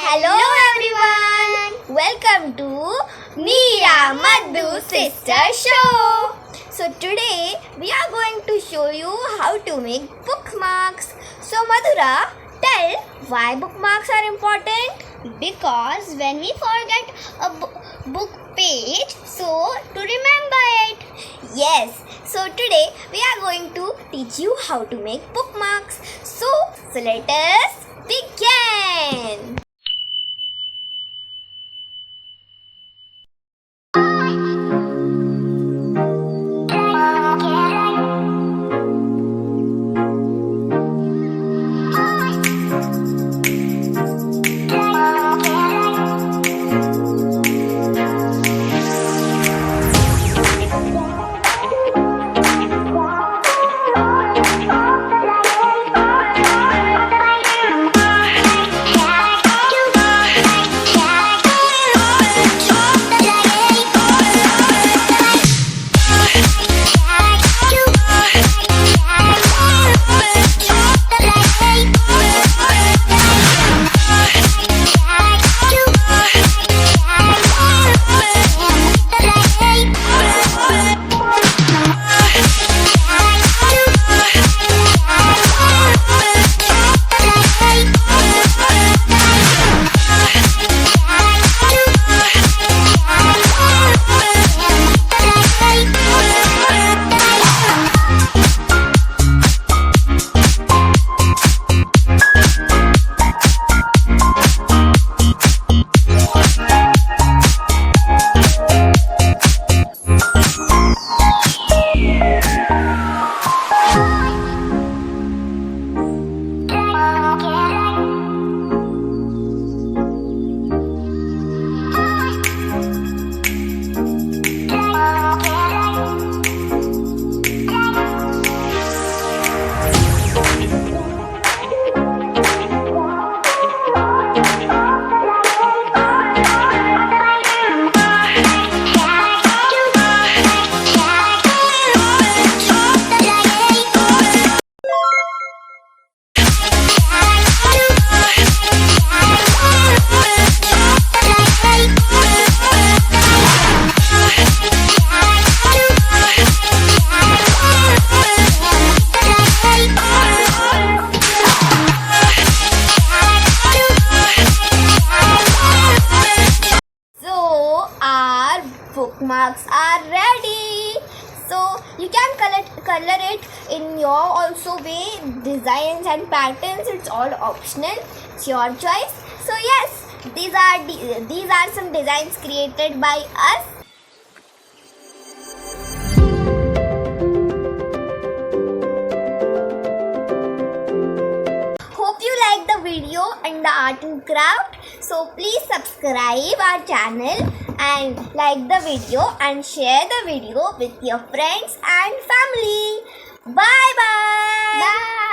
Hello everyone! Welcome to Meera Madhu Sister Show. So today we are going to show you how to make bookmarks. So Madhura, tell why bookmarks are important? Because when we forget a book page, so to remember it. Yes, so today we are going to teach you how to make bookmarks. So let us begin. Bookmarks are ready. So you can color it in your also way, designs and patterns. It's all optional. It's your choice. So yes, these are some designs created by us. Hope you like the video and the art and craft. So please subscribe our channel and like the video and share the video with your friends and family. Bye bye. Bye.